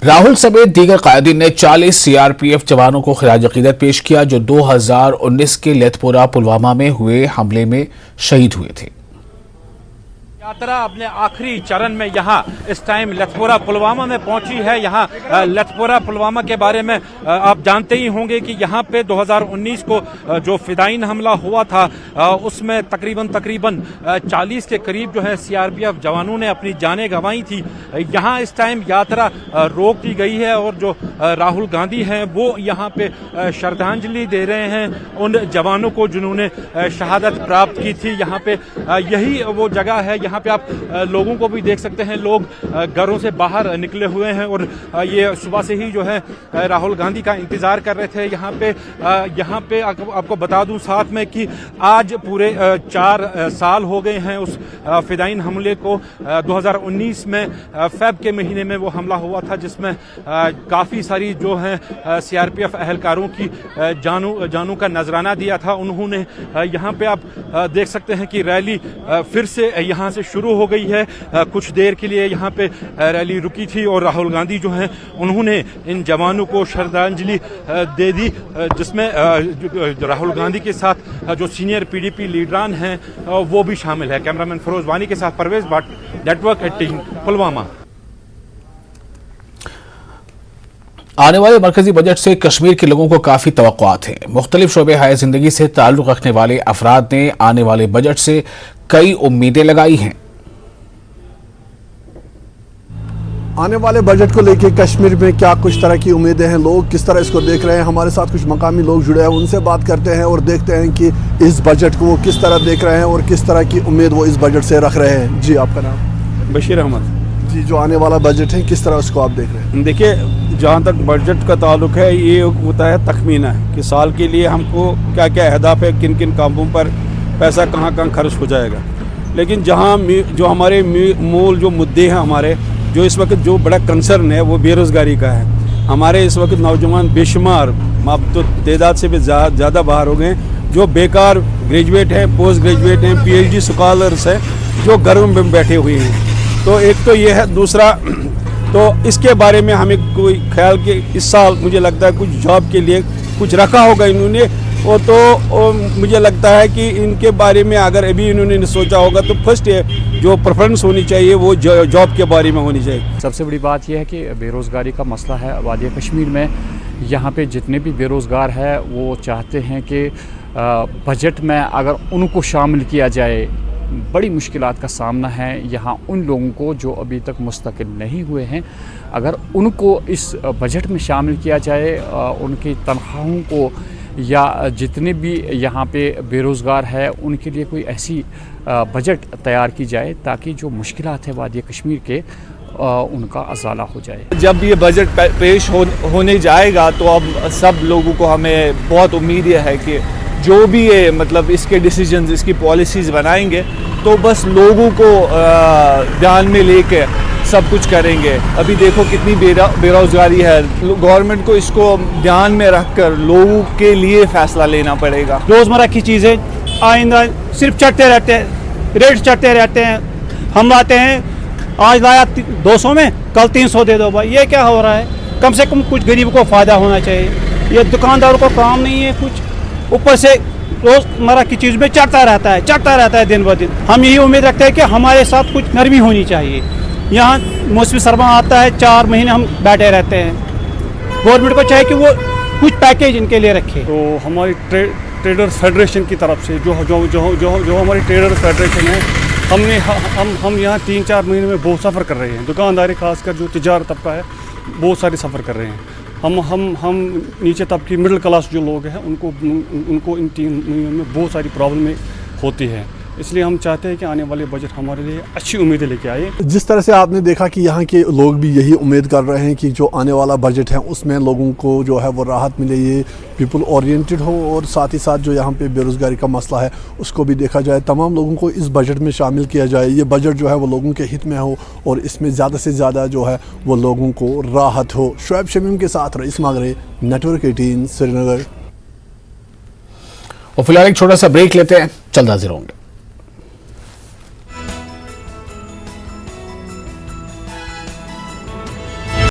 راہل سمیت دیگر قائدین نے 40 CRPF جوانوں کو خراج عقیدت پیش کیا جو 2019 کے لیت پورہ پلوامہ میں ہوئے حملے میں شہید ہوئے تھے۔ یاترا اپنے آخری چرن میں یہاں اس ٹائم لیت پورہ پلوامہ میں پہنچی ہے۔ یہاں لیت پورہ پلوامہ کے بارے میں آپ جانتے ہی ہوں گے کہ یہاں پہ 2019 کو جو فدائین حملہ ہوا تھا اس میں تقریباً 40 کے قریب جو ہے CRPF جوانوں نے اپنی جانیں گنوائی تھی۔ یہاں اس ٹائم یاترا روک دی گئی ہے اور جو راہل گاندھی ہیں وہ یہاں پہ شردھانجلی دے رہے ہیں ان جوانوں کو جنہوں نے شہادت پراپت کی تھی۔ یہاں پہ یہی وہ جگہ ہے، یہاں پہ آپ لوگوں کو بھی دیکھ سکتے ہیں، لوگ گھروں سے باہر نکلے ہوئے ہیں اور یہ صبح سے ہی جو ہے راہل گاندھی کا انتظار کر رہے تھے۔ یہاں پہ آپ کو بتا دوں ساتھ میں کہ آج پورے 4 سال ہو گئے ہیں اس فدائین حملے کو۔ 2019 میں فیب کے مہینے میں وہ حملہ ہوا تھا جس میں کافی ساری جو ہیں CRPF اہلکاروں کی جانوں کا نذرانہ دیا تھا انہوں نے۔ یہاں پہ آپ دیکھ سکتے ہیں کہ ریلی پھر سے یہاں سے شروع ہو گئی ہے۔ کچھ دیر کے لیے یہاں پہ ریلی رکی تھی اور راہل گاندھی جو ہیں انہوں نے ان جوانوں کو شردھانجلی دے دی، جس میں راہل گاندھی کے ساتھ جو سینئر PDP لیڈران ہیں وہ بھی شامل ہے۔ کیمرامین فروز وانی کے ساتھ پرویز بٹ، نیٹ ورک 18 پلوامہ۔ آنے والے مرکزی بجٹ سے کشمیر کے لوگوں کو کافی توقعات ہیں۔ مختلف شعبے حیات زندگی سے تعلق رکھنے والے افراد نے آنے والے بجٹ سے کئی امیدیں لگائی ہیں۔ آنے والے بجٹ کو لے کے کشمیر میں کیا کچھ طرح کی امیدیں ہیں، لوگ کس طرح اس کو دیکھ رہے ہیں، ہمارے ساتھ کچھ مقامی لوگ جڑے ہیں، ان سے بات کرتے ہیں اور دیکھتے ہیں کہ اس بجٹ کو وہ کس طرح دیکھ رہے ہیں اور کس طرح کی امید وہ اس بجٹ سے رکھ رہے ہیں۔ جی آپ کا نام؟ بشیر احمد۔ جی، جو آنے والا بجٹ ہے کس طرح اس کو آپ دیکھ رہے ہیں؟ دیکھیے، جہاں تک بجٹ کا تعلق ہے یہ ہوتا ہے تخمینہ کہ سال کے لیے ہم کو کیا کیا اہداف ہے، کن کن کاموں پر پیسہ کہاں کہاں خرچ ہو جائے گا، لیکن جو ہمارے مول جو مدعے ہیں ہمارے، جو اس وقت جو بڑا کنسرن ہے وہ بے روزگاری کا ہے۔ ہمارے اس وقت نوجوان بے شمار تو تعداد سے بھی زیادہ باہر ہو گئے ہیں، جو بیکار گریجویٹ ہیں، پوسٹ گریجویٹ ہیں، PhD اسکالرس ہیں جو گھروں میں بیٹھے ہوئے ہیں۔ تو ایک تو یہ ہے، دوسرا تو اس کے بارے میں ہمیں کوئی خیال کہ اس سال مجھے لگتا ہے کچھ جاب کے لیے کچھ رکھا ہوگا انہوں نے، اور تو مجھے لگتا ہے کہ ان کے بارے میں اگر ابھی انہوں نے سوچا ہوگا تو فرسٹ جو پریفرنس ہونی چاہیے وہ جاب کے بارے میں ہونی چاہیے۔ سب سے بڑی بات یہ ہے کہ بے روزگاری کا مسئلہ ہے وادی کشمیر میں۔ یہاں پہ جتنے بھی بے روزگار ہیں وہ چاہتے ہیں کہ بجٹ میں اگر ان کو شامل کیا جائے۔ بڑی مشکلات کا سامنا ہے یہاں ان لوگوں کو جو ابھی تک مستقل نہیں ہوئے ہیں۔ اگر ان کو اس بجٹ میں شامل کیا جائے، ان کی تنخواہوں کو یا جتنے بھی یہاں پہ بے روزگار ہے ان کے لیے کوئی ایسی بجٹ تیار کی جائے تاکہ جو مشکلات ہیں وادی کشمیر کے ان کا ازالہ ہو جائے۔ جب یہ بجٹ پیش ہونے جائے گا تو اب سب لوگوں کو ہمیں بہت امید ہے کہ جو بھی یہ مطلب اس کے ڈیسیجنز، اس کی پالیسیز بنائیں گے تو بس لوگوں کو دھیان میں لے کے سب کچھ کریں گے۔ ابھی دیکھو کتنی بے روزگاری ہے، گورنمنٹ کو اس کو دھیان میں رکھ کر لوگوں کے لیے فیصلہ لینا پڑے گا۔ روزمرہ کی چیزیں آئندہ صرف چڑھتے رہتے ہیں، ریٹ چڑھتے رہتے ہیں۔ ہم لاتے ہیں، آج لایا 200 میں، کل 300 دے دو بھائی، یہ کیا ہو رہا ہے؟ کم سے کم کچھ غریب کو فائدہ ہونا چاہیے۔ یہ دکانداروں کو کام نہیں ہے کچھ، اوپر سے روزمرہ کی چیز میں چڑھتا رہتا ہے دن بہ دن۔ ہم یہی امید رکھتے ہیں کہ ہمارے ساتھ کچھ نرمی ہونی چاہیے۔ یہاں موسمی سرما آتا ہے، 4 مہینے ہم بیٹھے رہتے ہیں۔ گورنمنٹ کو چاہیے کہ وہ کچھ پیکیج ان کے لیے رکھے۔ تو ہماری ٹریڈرز فیڈریشن کی طرف سے جو ہماری ٹریڈرز فیڈریشن ہے، ہم یہاں 3-4 مہینے میں بہت سفر کر رہے ہیں۔ دکانداری خاص کر جو تجارت طبقہ ہے بہت سارے سفر کر رہے ہیں۔ ہم نیچے طبقے مڈل کلاس جو لوگ ہیں ان کو ان 3 مہینوں میں بہت ساری پرابلمیں ہوتی ہیں، اس لیے ہم چاہتے ہیں کہ آنے والے بجٹ ہمارے لیے اچھی امیدیں لے کے آئے۔ جس طرح سے آپ نے دیکھا کہ یہاں کے لوگ بھی یہی امید کر رہے ہیں کہ جو آنے والا بجٹ ہے اس میں لوگوں کو جو ہے وہ راحت ملے، یہ پیپل اورینٹڈ ہو، اور ساتھ ہی ساتھ جو یہاں پہ بے روزگاری کا مسئلہ ہے اس کو بھی دیکھا جائے، تمام لوگوں کو اس بجٹ میں شامل کیا جائے۔ یہ بجٹ جو ہے وہ لوگوں کے ہت میں ہو اور اس میں زیادہ سے زیادہ جو ہے وہ لوگوں کو راحت ہو۔ شعیب شمیم کے ساتھ رئیس ماغرے، نیٹ ورک 18 سری نگر۔ اور فی الحال ایک چھوٹا سا بریک لیتے ہیں، جلد حاضر ہوں گے۔